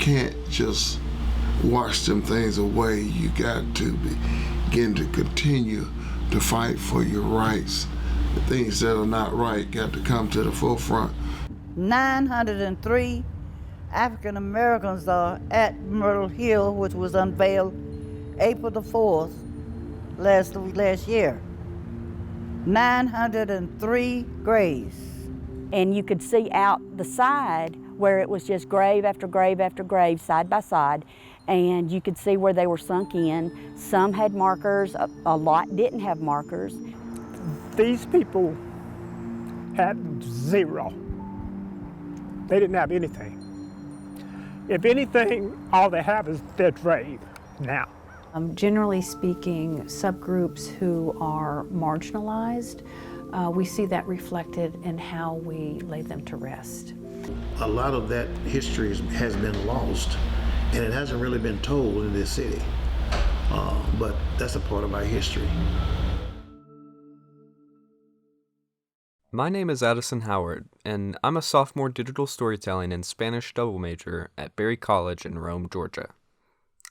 can't just wash them things away. You got to begin to continue to fight for your rights. The things that are not right got to come to the forefront. 903 African Americans are at Myrtle Hill, which was unveiled April the 4th last year. 903 graves. And you could see out the side where it was just grave after grave after grave, side by side, and you could see where they were sunk in. Some had markers, a lot didn't have markers. These people had zero. They didn't have anything. If anything, all they have is their grave now. Generally speaking, subgroups who are marginalized, we see that reflected in how we lay them to rest. A lot of that history has been lost, and it hasn't really been told in this city. But that's a part of our history. My name is Addison Howard, and I'm a sophomore digital storytelling and Spanish double major at Berry College in Rome, Georgia.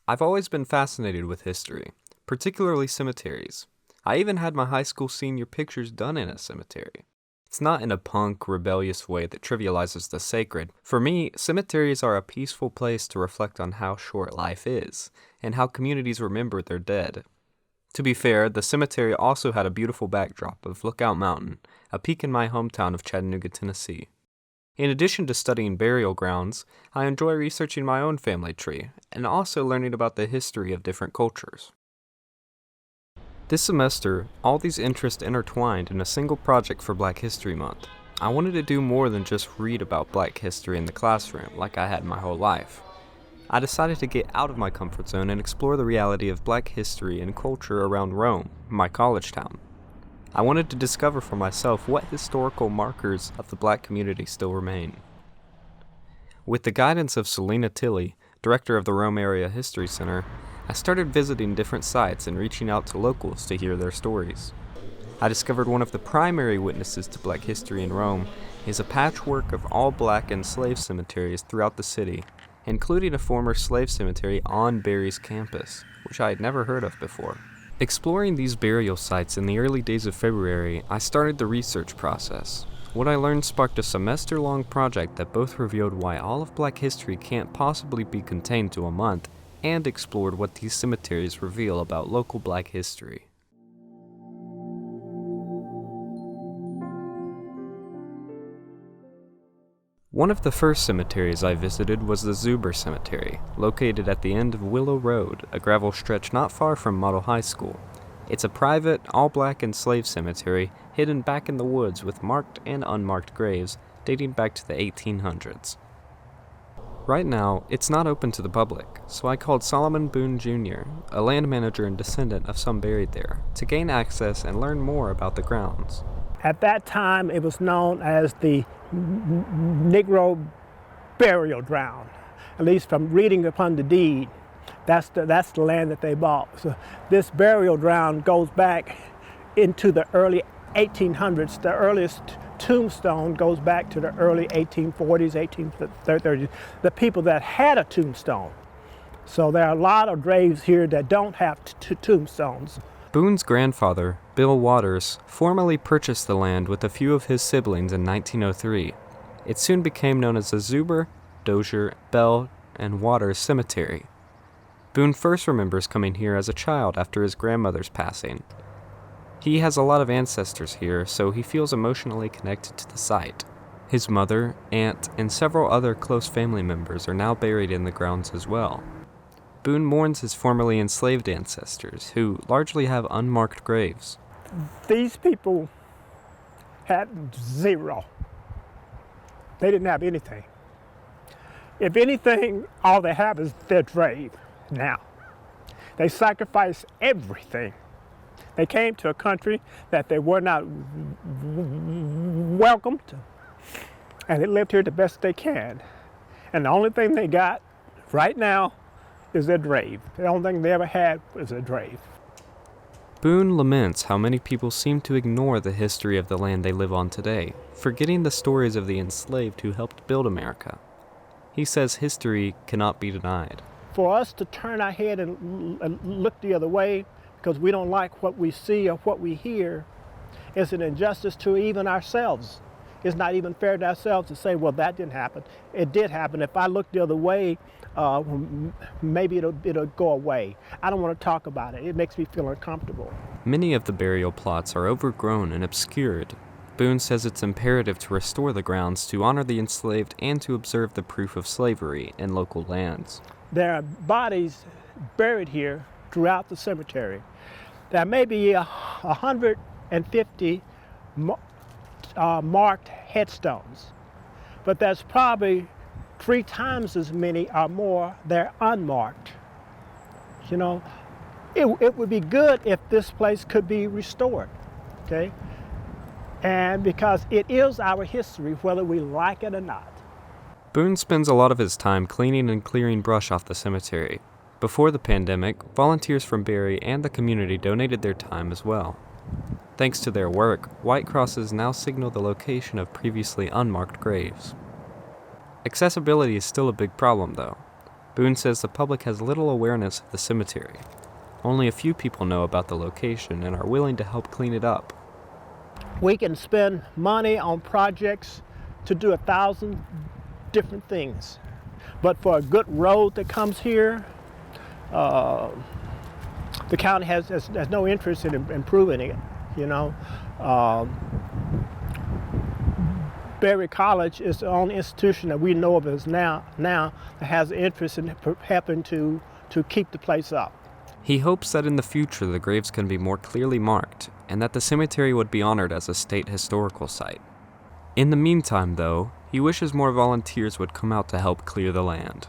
I've always been fascinated with history, particularly cemeteries. I even had my high school senior pictures done in a cemetery. It's not in a punk, rebellious way that trivializes the sacred. For me, cemeteries are a peaceful place to reflect on how short life is, and how communities remember their dead. To be fair, the cemetery also had a beautiful backdrop of Lookout Mountain, a peak in my hometown of Chattanooga, Tennessee. In addition to studying burial grounds, I enjoy researching my own family tree, and also learning about the history of different cultures. This semester, all these interests intertwined in a single project for Black History Month. I wanted to do more than just read about Black history in the classroom like I had my whole life. I decided to get out of my comfort zone and explore the reality of Black history and culture around Rome, my college town. I wanted to discover for myself what historical markers of the Black community still remain. With the guidance of Selena Tilley, director of the Rome Area History Center, I started visiting different sites and reaching out to locals to hear their stories. I discovered one of the primary witnesses to Black history in Rome is a patchwork of all Black enslaved cemeteries throughout the city, including a former slave cemetery on Berry's campus, which I had never heard of before. Exploring these burial sites in the early days of February, I started the research process. What I learned sparked a semester-long project that both revealed why all of Black history can't possibly be contained to a month, and explored what these cemeteries reveal about local Black history. One of the first cemeteries I visited was the ZUBER Cemetery, located at the end of Willow Road, a gravel stretch not far from Model High School. It's a private, all-Black enslaved cemetery hidden back in the woods with marked and unmarked graves dating back to the 1800s. Right now, it's not open to the public, so I called Solomon Boone Jr., a land manager and descendant of some buried there, to gain access and learn more about the grounds. At that time, it was known as the Negro burial ground. At least from reading upon the deed, that's the land that they bought. So this burial ground goes back into the early 1800s. The earliest tombstone goes back to the early 1840s, 1830s. The people that had a tombstone. So there are a lot of graves here that don't have tombstones. Boone's grandfather, Bill Waters, formally purchased the land with a few of his siblings in 1903. It soon became known as the ZUBER, Dozier, Bell, and Waters Cemetery. Boone first remembers coming here as a child after his grandmother's passing. He has a lot of ancestors here, so he feels emotionally connected to the site. His mother, aunt, and several other close family members are now buried in the grounds as well. Boone mourns his formerly enslaved ancestors, who largely have unmarked graves. These people had zero. They didn't have anything. If anything, all they have is their grave now. They sacrificed everything. They came to a country that they were not welcomed, and they lived here the best they can. And the only thing they got right now is their grave. The only thing they ever had was a grave. Boone laments how many people seem to ignore the history of the land they live on today, forgetting the stories of the enslaved who helped build America. He says history cannot be denied. For us to turn our head and look the other way because we don't like what we see or what we hear is an injustice to even ourselves. It's not even fair to ourselves to say, well, that didn't happen. It did happen. If I look the other way, maybe it'll go away. I don't want to talk about it. It makes me feel uncomfortable. Many of the burial plots are overgrown and obscured. Boone says it's imperative to restore the grounds to honor the enslaved and to observe the proof of slavery in local lands. There are bodies buried here throughout the cemetery. There may be 150 marked headstones, but there's probably 3 times as many or more that are unmarked. You know, it would be good if this place could be restored, okay? And because it is our history, whether we like it or not. Boone spends a lot of his time cleaning and clearing brush off the cemetery. Before the pandemic, volunteers from Barry and the community donated their time as well. Thanks to their work, white crosses now signal the location of previously unmarked graves. Accessibility is still a big problem, though. Boone says the public has little awareness of the cemetery. Only a few people know about the location and are willing to help clean it up. We can spend money on projects to do 1,000 different things. But for a good road that comes here, the county has no interest in improving it, you know. Berry College is the only institution that we know of as now that has an interest in helping to keep the place up. He hopes that in the future the graves can be more clearly marked and that the cemetery would be honored as a state historical site. In the meantime, though, he wishes more volunteers would come out to help clear the land.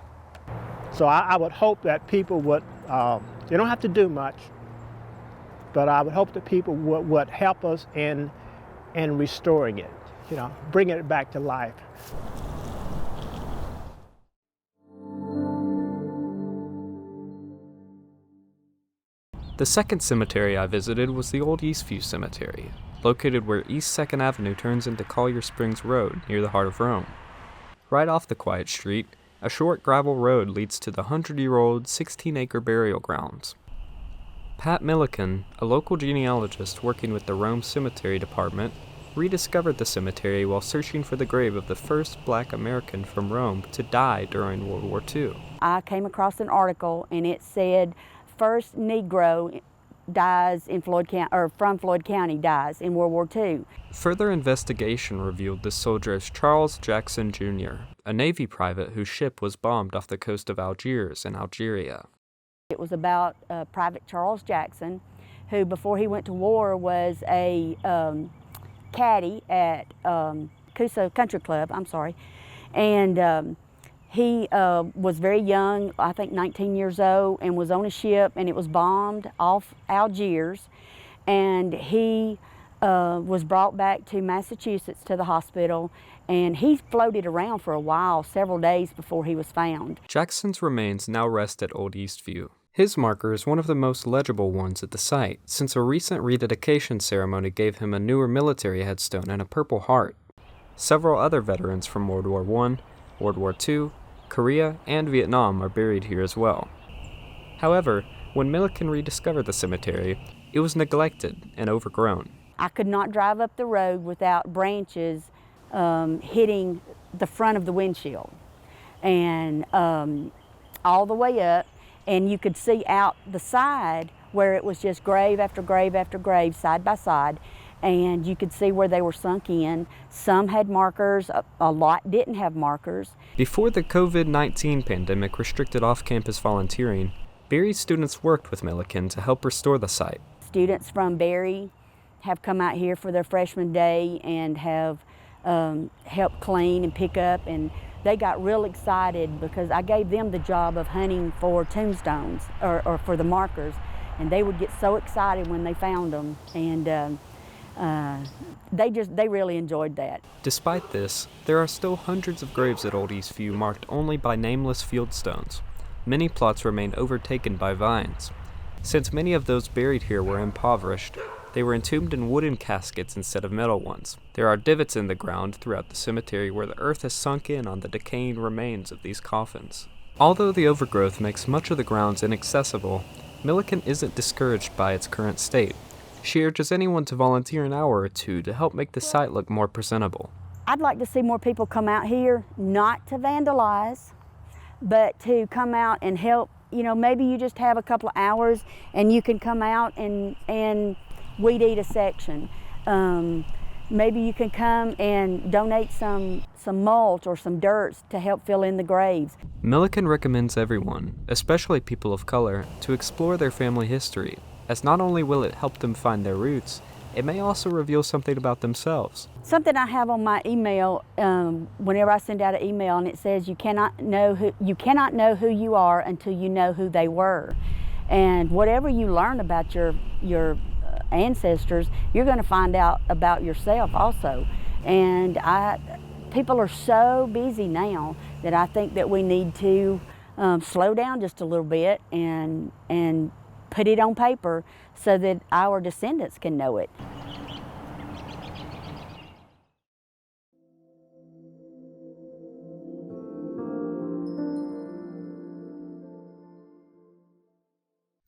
So I would hope that people would, they don't have to do much, but I would hope that people would help us in restoring it, you know, bringing it back to life. The second cemetery I visited was the old Eastview Cemetery, located where East 2nd Avenue turns into Collier Springs Road near the heart of Rome. Right off the quiet street, a short gravel road leads to the 100-year-old 16-acre burial grounds. Pat Milliken, a local genealogist working with the Rome Cemetery Department, rediscovered the cemetery while searching for the grave of the first Black American from Rome to die during World War II. I came across an article and it said first Negro dies in Floyd County, or from Floyd County dies in World War II. Further investigation revealed this soldier as Charles Jackson Jr., a Navy private whose ship was bombed off the coast of Algiers in Algeria. It was about Private Charles Jackson, who before he went to war was a caddy at Coosa Country Club, and he was very young, I think 19 years old, and was on a ship, and it was bombed off Algiers, and he was brought back to Massachusetts to the hospital, and he floated around for a while, several days before he was found. Jackson's remains now rest at Old Eastview. His marker is one of the most legible ones at the site, since a recent rededication ceremony gave him a newer military headstone and a Purple Heart. Several other veterans from World War I, World War II, Korea, and Vietnam are buried here as well. However, when Milliken rediscovered the cemetery, it was neglected and overgrown. I could not drive up the road without branches hitting the front of the windshield, and all the way up, and you could see out the side where it was just grave after grave after grave, side by side, and you could see where they were sunk in. Some had markers, a lot didn't have markers. Before the COVID-19 pandemic restricted off-campus volunteering, Berry students worked with Milliken to help restore the site. Students from Berry have come out here for their freshman day and have helped clean and pick up, and they got real excited because I gave them the job of hunting for tombstones or for the markers, and they would get so excited when they found them, and they really enjoyed that. Despite this, there are still hundreds of graves at Old Eastview marked only by nameless fieldstones. Many plots remain overtaken by vines. Since many of those buried here were impoverished, They were entombed in wooden caskets instead of metal ones. There are divots in the ground throughout the cemetery where the earth has sunk in on the decaying remains of these coffins. Although the overgrowth makes much of the grounds inaccessible, Milliken isn't discouraged by its current state. She urges anyone to volunteer an hour or two to help make the site look more presentable. I'd like to see more people come out here, not to vandalize, but to come out and help. You know, maybe you just have a couple of hours and you can come out and weed eat a section. Maybe you can come and donate some mulch or some dirt to help fill in the graves. Milliken recommends everyone, especially people of color, to explore their family history, as not only will it help them find their roots, it may also reveal something about themselves. Something I have on my email, whenever I send out an email, and it says you cannot know who you are until you know who they were. And whatever you learn about your ancestors, you're going to find out about yourself also. And people are so busy now that I think that we need to slow down just a little bit and put it on paper so that our descendants can know it.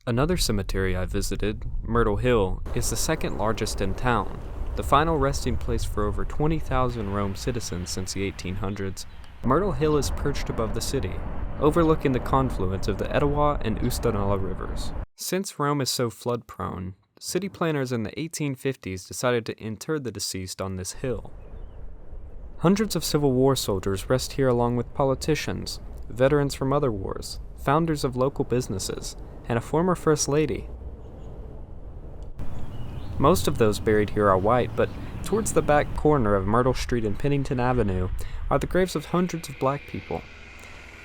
Another cemetery I visited, Myrtle Hill, is the second largest in town, the final resting place for over 20,000 Rome citizens since the 1800s. Myrtle Hill is perched above the city, overlooking the confluence of the Etowah and Oostenaula rivers. Since Rome is so flood-prone, city planners in the 1850s decided to inter the deceased on this hill. Hundreds of Civil War soldiers rest here along with politicians, veterans from other wars, founders of local businesses, and a former First Lady. Most of those buried here are white, but towards the back corner of Myrtle Street and Pennington Avenue are the graves of hundreds of black people.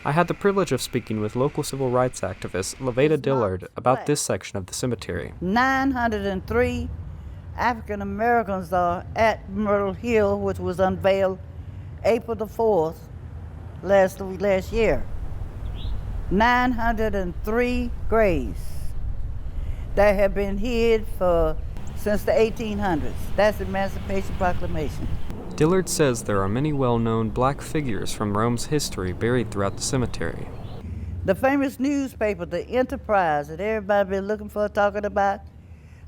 I had the privilege of speaking with local civil rights activist Levada Dillard about this section of the cemetery. 903 African Americans are at Myrtle Hill, which was unveiled April the 4th last year. 903 graves that have been hid since the 1800s. That's the Emancipation Proclamation. Dillard says there are many well-known black figures from Rome's history buried throughout the cemetery. The famous newspaper, the Enterprise, that everybody been looking for, talking about,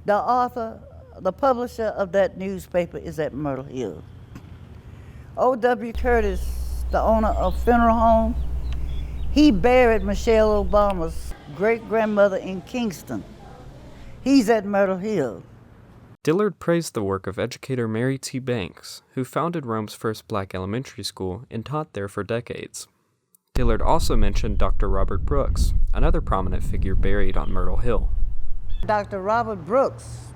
the author, the publisher of that newspaper is at Myrtle Hill. O.W. Curtis, the owner of Funeral Home, he buried Michelle Obama's great-grandmother in Kingston. He's at Myrtle Hill. Dillard praised the work of educator Mary T. Banks, who founded Rome's first black elementary school and taught there for decades. Dillard also mentioned Dr. Robert Brooks, another prominent figure buried on Myrtle Hill. Dr. Robert Brooks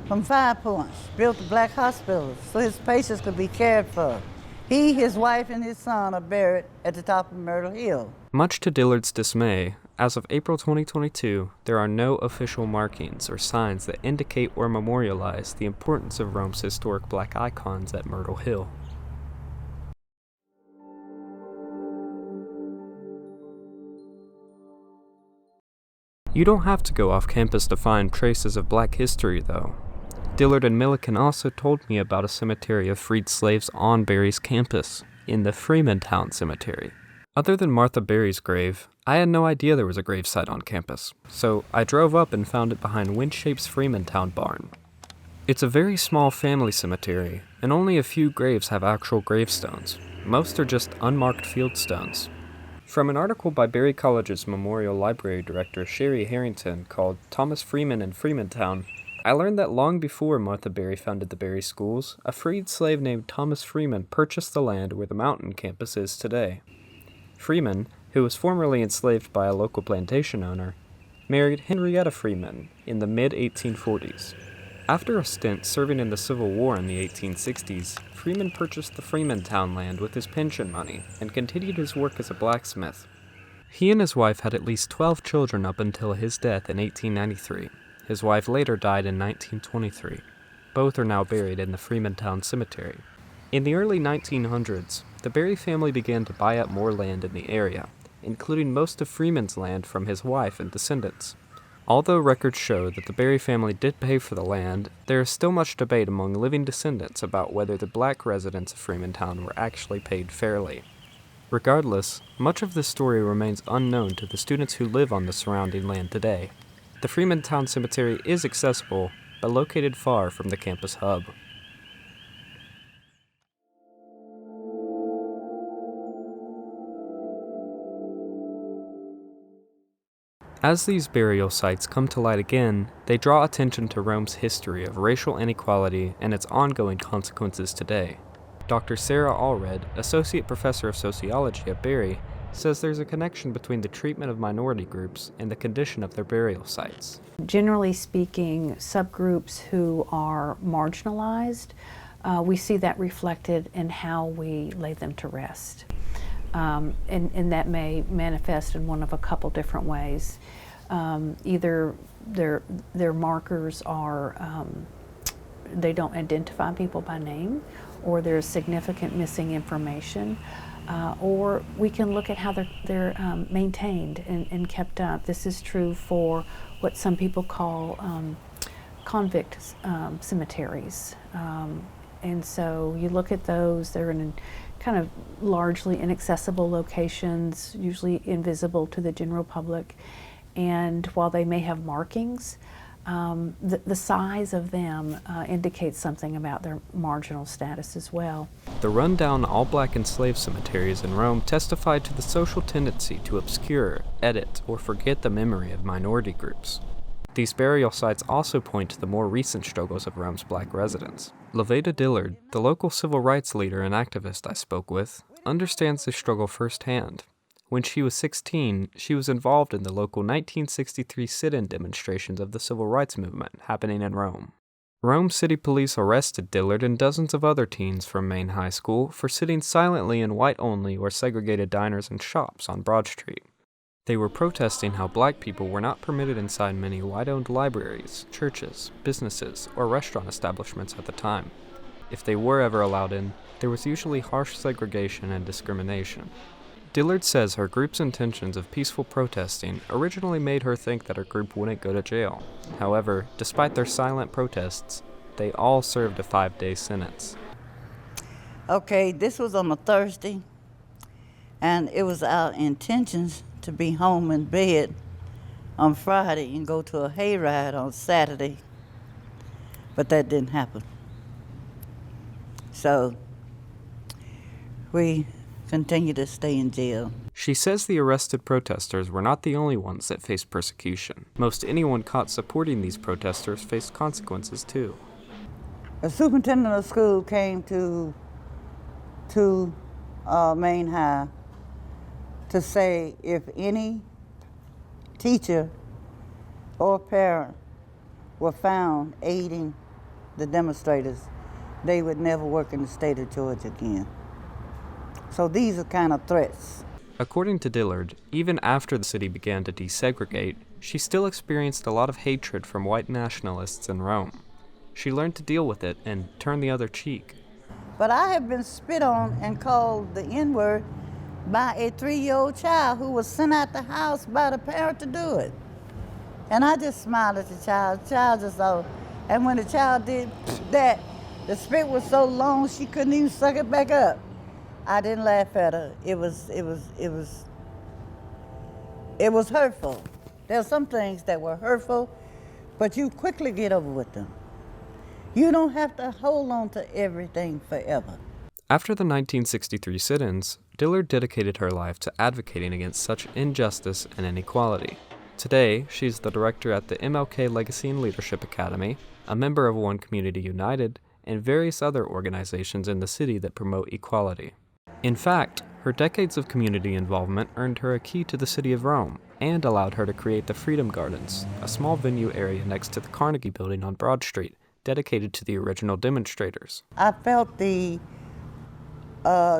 from Five Points built the black hospitals so his patients could be cared for. He, his wife, and his son are buried at the top of Myrtle Hill. Much to Dillard's dismay, as of April 2022, there are no official markings or signs that indicate or memorialize the importance of Rome's historic black icons at Myrtle Hill. You don't have to go off campus to find traces of black history, though. Dillard and Milliken also told me about a cemetery of freed slaves on Berry's campus, in the FREEMANTOWN Cemetery. Other than Martha Berry's grave, I had no idea there was a gravesite on campus, so I drove up and found it behind Windshape's FREEMANTOWN barn. It's a very small family cemetery, and only a few graves have actual gravestones. Most are just unmarked field stones. From an article by Berry College's Memorial Library Director Sherry Harrington called Thomas Freeman and Freemantown, I learned that long before Martha Berry founded the Berry Schools, a freed slave named Thomas Freeman purchased the land where the mountain campus is today. Freeman, who was formerly enslaved by a local plantation owner, married Henrietta Freeman in the mid-1840s. After a stint serving in the Civil War in the 1860s, Freeman purchased the Freemantown land with his pension money and continued his work as a blacksmith. He and his wife had at least 12 children up until his death in 1893. His wife later died in 1923. Both are now buried in the Freemantown Cemetery. In the early 1900s, the Berry family began to buy up more land in the area, including most of Freeman's land from his wife and descendants. Although records show that the Berry family did pay for the land, there is still much debate among living descendants about whether the black residents of Freemantown were actually paid fairly. Regardless, much of this story remains unknown to the students who live on the surrounding land today. The Freemantown Cemetery is accessible, but located far from the campus hub. As these burial sites come to light again, they draw attention to Rome's history of racial inequality and its ongoing consequences today. Dr. Sarah Allred, Associate Professor of Sociology at Berry, says there's a connection between the treatment of minority groups and the condition of their burial sites. Generally speaking, subgroups who are marginalized, we see that reflected in how we lay them to rest. And that may manifest in one of a couple different ways. Either their markers are, they don't identify people by name, or there's significant missing information, or we can look at how they're maintained and kept up. This is true for what some people call convict cemeteries. And so you look at those, they're in kind of largely inaccessible locations, usually invisible to the general public. And while they may have markings, the size of them indicates something about their marginal status as well. The rundown all-black enslaved cemeteries in Rome testified to the social tendency to obscure, edit, or forget the memory of minority groups. These burial sites also point to the more recent struggles of Rome's black residents. Levada Dillard, the local civil rights leader and activist I spoke with, understands this struggle firsthand. When she was 16, she was involved in the local 1963 sit-in demonstrations of the civil rights movement happening in Rome. Rome City Police arrested Dillard and dozens of other teens from Maine High School for sitting silently in white-only or segregated diners and shops on Broad Street. They were protesting how black people were not permitted inside many white-owned libraries, churches, businesses, or restaurant establishments at the time. If they were ever allowed in, there was usually harsh segregation and discrimination. Dillard says her group's intentions of peaceful protesting originally made her think that her group wouldn't go to jail. However, despite their silent protests, they all served a 5-day sentence. Okay, this was on a Thursday, and it was our intentions to be home in bed on Friday and go to a hayride on Saturday, but that didn't happen. So we continue to stay in jail. She says the arrested protesters were not the only ones that faced persecution. Most anyone caught supporting these protesters faced consequences too. A superintendent of school came to Maine High to say if any teacher or parent were found aiding the demonstrators, they would never work in the state of Georgia again. So these are kind of threats. According to Dillard, even after the city began to desegregate, she still experienced a lot of hatred from white nationalists in Rome. She learned to deal with it and turn the other cheek. But I have been spit on and called the N-word by a 3-year-old child who was sent out the house by the parent to do it. And I just smiled at the child. The child just thought, and when the child did that, the spit was so long she couldn't even suck it back up. I didn't laugh at her. It was hurtful. There are some things that were hurtful, but you quickly get over with them. You don't have to hold on to everything forever. After the 1963 sit-ins, Dillard dedicated her life to advocating against such injustice and inequality. Today, she's the director at the MLK Legacy and Leadership Academy, a member of One Community United, and various other organizations in the city that promote equality. In fact, her decades of community involvement earned her a key to the city of Rome and allowed her to create the Freedom Gardens, a small venue area next to the Carnegie Building on Broad Street, dedicated to the original demonstrators. I felt the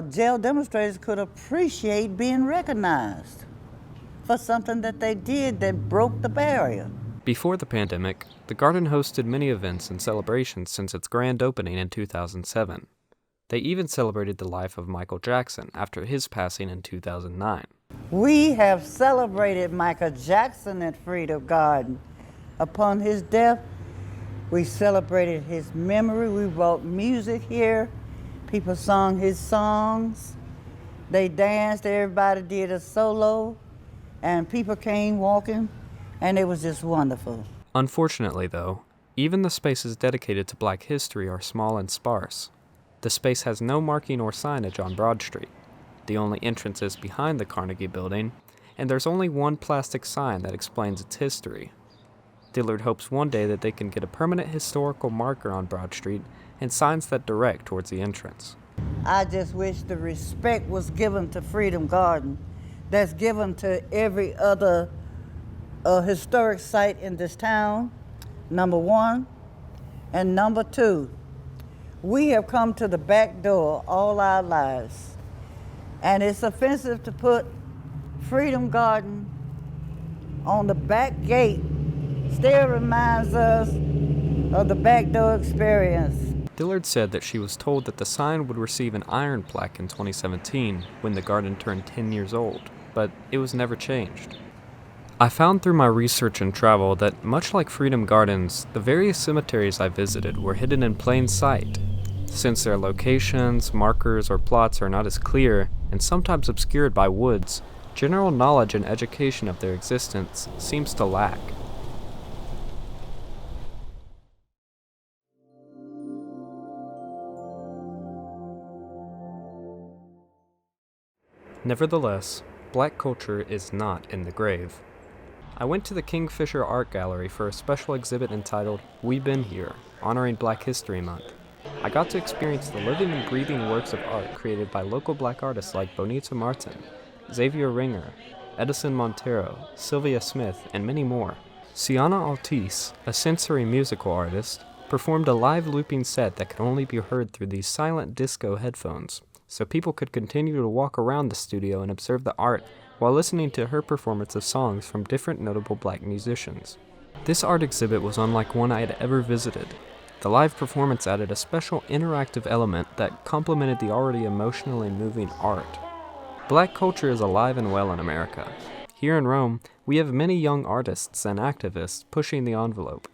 jail demonstrators could appreciate being recognized for something that they did that broke the barrier. Before the pandemic, the garden hosted many events and celebrations since its grand opening in 2007. They even celebrated the life of Michael Jackson after his passing in 2009. We have celebrated Michael Jackson at Freedom Garden upon his death. We celebrated his memory. We brought music here. People sung his songs. They danced. Everybody did a solo. And people came walking. And it was just wonderful. Unfortunately, though, even the spaces dedicated to Black history are small and sparse. The space has no marking or signage on Broad Street. The only entrance is behind the Carnegie Building, and there's only one plastic sign that explains its history. Dillard hopes one day that they can get a permanent historical marker on Broad Street and signs that direct towards the entrance. I just wish the respect was given to Freedom Garden that's given to every other historic site in this town, number one. And number two, we have come to the back door all our lives. And it's offensive to put Freedom Garden on the back gate. Still reminds us of the back door experience. Dillard said that she was told that the sign would receive an iron plaque in 2017 when the garden turned 10 years old, but it was never changed. I found through my research and travel that much like Freedom Gardens, the various cemeteries I visited were hidden in plain sight. Since their locations, markers, or plots are not as clear, and sometimes obscured by woods, general knowledge and education of their existence seems to lack. Nevertheless, Black culture is not in the grave. I went to the Kingfisher Art Gallery for a special exhibit entitled "We've Been Here," honoring Black History Month. I got to experience the living and breathing works of art created by local Black artists like Bonita Martin, Xavier Ringer, Edison Montero, Sylvia Smith, and many more. Sienna Altice, a sensory musical artist, performed a live looping set that could only be heard through these silent disco headphones, so people could continue to walk around the studio and observe the art while listening to her performance of songs from different notable Black musicians. This art exhibit was unlike one I had ever visited. The live performance added a special interactive element that complemented the already emotionally moving art. Black culture is alive and well in America. Here in Rome, we have many young artists and activists pushing the envelope.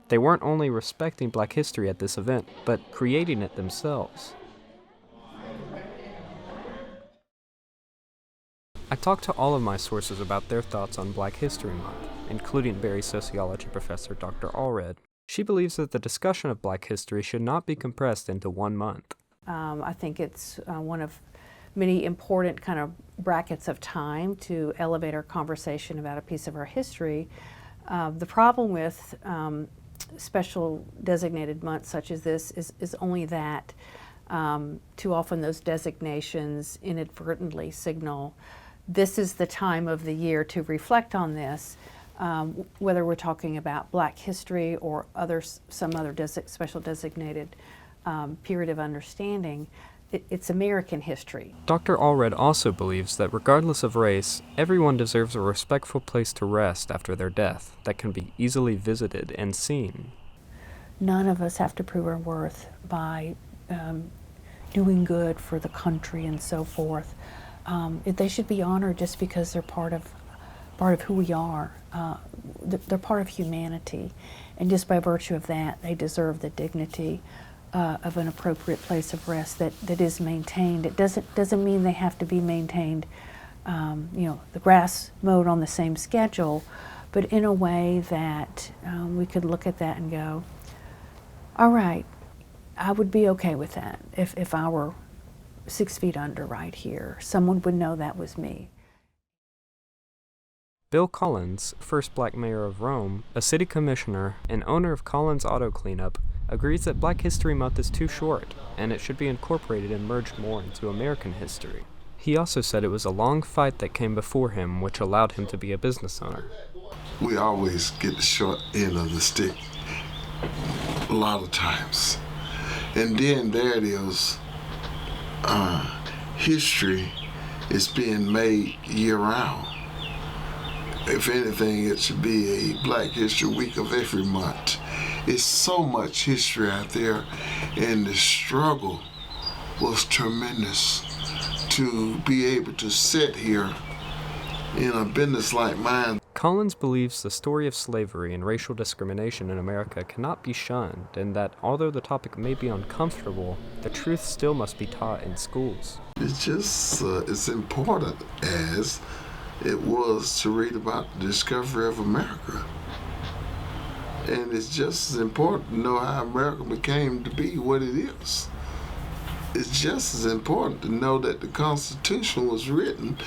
They weren't only respecting Black history at this event, but creating it themselves. I talked to all of my sources about their thoughts on Black History Month, including Barry sociology professor Dr. Allred. She believes that the discussion of Black history should not be compressed into 1 month. I think it's one of many important kind of brackets of time to elevate our conversation about a piece of our history. The problem with special designated months such as this is only that too often those designations inadvertently signal this is the time of the year to reflect on this, whether we're talking about Black history or some other special designated period of understanding. It's American history. Dr. Allred also believes that regardless of race, everyone deserves a respectful place to rest after their death that can be easily visited and seen. None of us have to prove our worth by doing good for the country and so forth. They should be honored just because they're part of who we are. They're part of humanity, and just by virtue of that, they deserve the dignity of an appropriate place of rest that is maintained. It doesn't mean they have to be maintained, the grass mowed on the same schedule, but in a way that we could look at that and go, all right, I would be okay with that if I were 6 feet under right here. Someone would know that was me. Bill Collins, first Black mayor of Rome, a city commissioner, and owner of Collins Auto Cleanup, agrees that Black History Month is too short, and it should be incorporated and merged more into American history. He also said it was a long fight that came before him which allowed him to be a business owner. We always get the short end of the stick a lot of times. And then there it is, history is being made year-round. If anything, it should be a Black History Week of every month. It's so much history out there, and the struggle was tremendous to be able to sit here in a business like mine Collins believes the story of slavery and racial discrimination in America cannot be shunned, and that although the topic may be uncomfortable, the truth still must be taught in schools. It's just as important as it was to read about the discovery of America. And it's just as important to know how America became to be what it is. It's just as important to know that the Constitution was written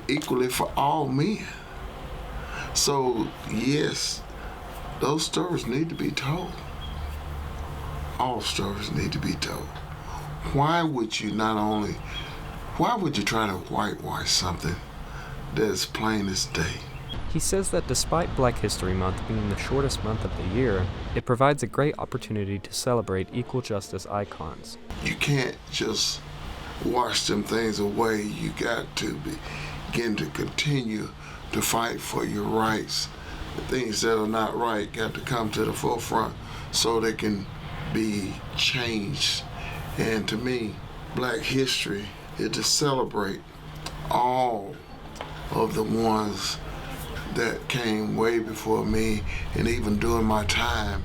equally for all men. So, yes, those stories need to be told. All stories need to be told. Why would you try to whitewash something that's plain as day? He says that despite Black History Month being the shortest month of the year, it provides a great opportunity to celebrate equal justice icons. You can't just wash them things away. You got to begin to continue to fight for your rights. The things that are not right got to come to the forefront so they can be changed. And to me, Black history is to celebrate all of the ones that came way before me, and even during my time,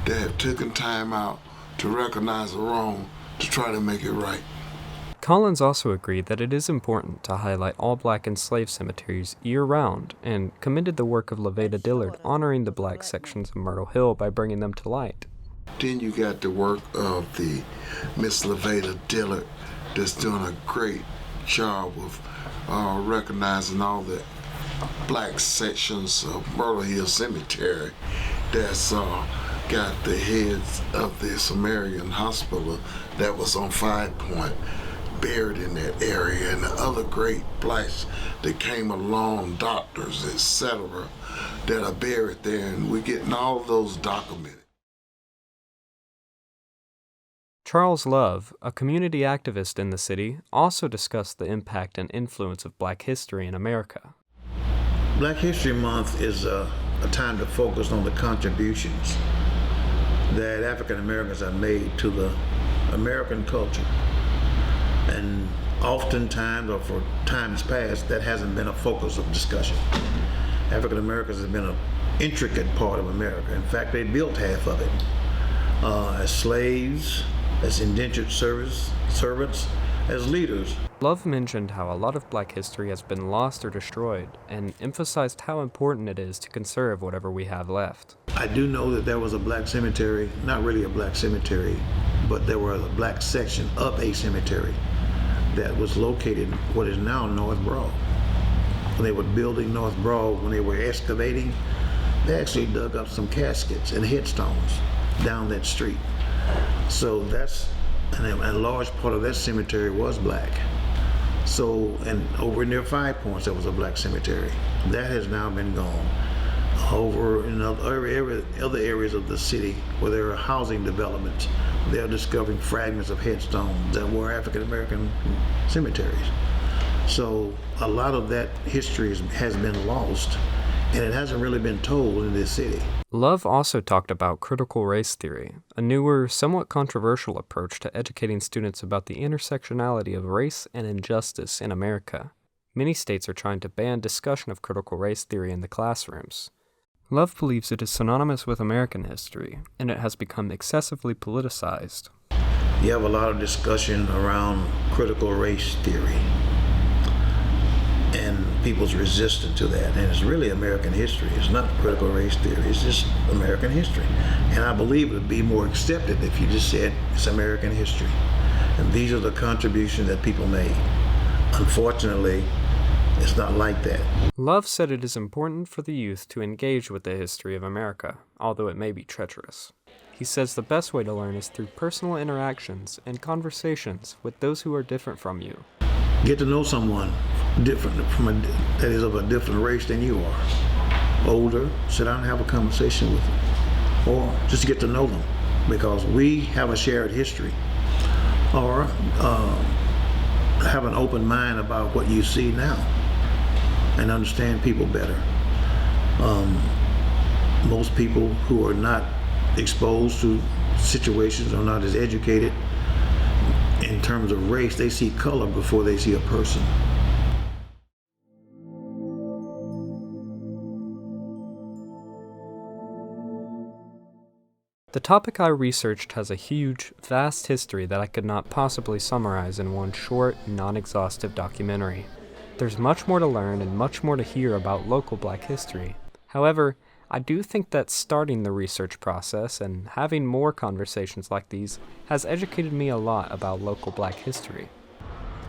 that have taken time out to recognize the wrong to try to make it right. Collins also agreed that it is important to highlight all Black enslaved cemeteries year-round, and commended the work of Levada Dillard honoring the Black sections of Myrtle Hill by bringing them to light. Then you got the work of the Miss Levada Dillard that's doing a great job of recognizing all the Black sections of Myrtle Hill Cemetery that's got the heads of the Samaritan Hospital that was on 5 Point buried in that area, and the other great Blacks that came along, doctors, etc., that are buried there, and we're getting all of those documented. Charles Love, a community activist in the city, also discussed the impact and influence of Black history in America. Black History Month is a time to focus on the contributions that African Americans have made to the American culture. And oftentimes, or for times past, that hasn't been a focus of discussion. African Americans have been an intricate part of America. In fact, they built half of it. As slaves, as indentured servants, as leaders. Love mentioned how a lot of Black history has been lost or destroyed, and emphasized how important it is to conserve whatever we have left. I do know that there was a Black cemetery, not really a Black cemetery, but there was a Black section of a cemetery that was located in what is now North Broad. When they were building North Broad, when they were excavating, they actually dug up some caskets and headstones down that street. So and a large part of that cemetery was Black. So, and over near 5 Points, there was a Black cemetery. That has now been gone. Over in other areas of the city where there are housing developments, they're discovering fragments of headstones that were African American cemeteries. So a lot of that history has been lost, and it hasn't really been told in this city. Love also talked about critical race theory, a newer, somewhat controversial approach to educating students about the intersectionality of race and injustice in America. Many states are trying to ban discussion of critical race theory in the classrooms. Love believes it is synonymous with American history, and it has become excessively politicized. You have a lot of discussion around critical race theory, and people's resistance to that. And it's really American history. It's not critical race theory. It's just American history. And I believe it would be more accepted if you just said it's American history. And these are the contributions that people made. Unfortunately, it's not like that. Love said it is important for the youth to engage with the history of America, although it may be treacherous. He says the best way to learn is through personal interactions and conversations with those who are different from you. Get to know someone different that is of a different race than you are. Older, sit down and have a conversation with them, or just get to know them, because we have a shared history. Or have an open mind about what you see now and understand people better. Most people who are not exposed to situations, are not as educated in terms of race, they see color before they see a person. The topic I researched has a huge, vast history that I could not possibly summarize in one short, non-exhaustive documentary. There's much more to learn and much more to hear about local Black history. However, I do think that starting the research process and having more conversations like these has educated me a lot about local Black history.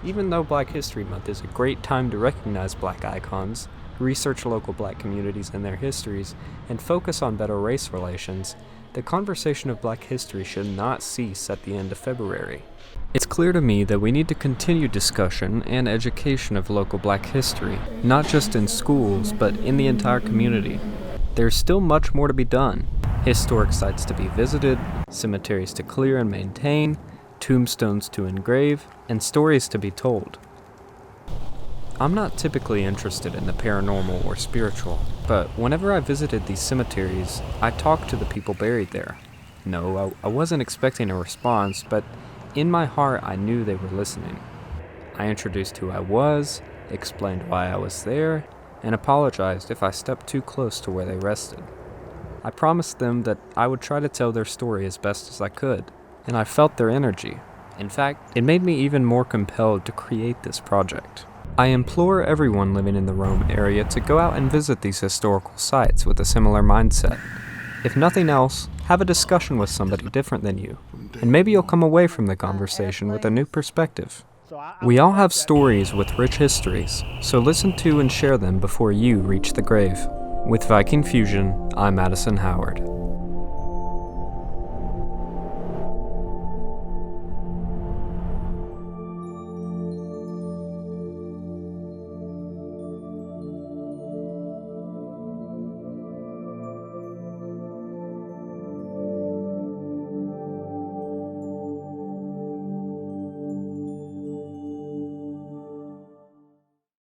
Even though Black History Month is a great time to recognize Black icons, research local Black communities and their histories, and focus on better race relations, the conversation of Black history should not cease at the end of February. It's clear to me that we need to continue discussion and education of local Black history, not just in schools, but in the entire community. There's still much more to be done. Historic sites to be visited, cemeteries to clear and maintain, tombstones to engrave, and stories to be told. I'm not typically interested in the paranormal or spiritual, but whenever I visited these cemeteries, I talked to the people buried there. No, I wasn't expecting a response, but in my heart I knew they were listening. I introduced who I was, explained why I was there, and apologized if I stepped too close to where they rested. I promised them that I would try to tell their story as best as I could, and I felt their energy. In fact, it made me even more compelled to create this project. I implore everyone living in the Rome area to go out and visit these historical sites with a similar mindset. If nothing else, have a discussion with somebody different than you, and maybe you'll come away from the conversation with a new perspective. We all have stories with rich histories, so listen to and share them before you reach the grave. With Viking Fusion, I'm Addison Howard.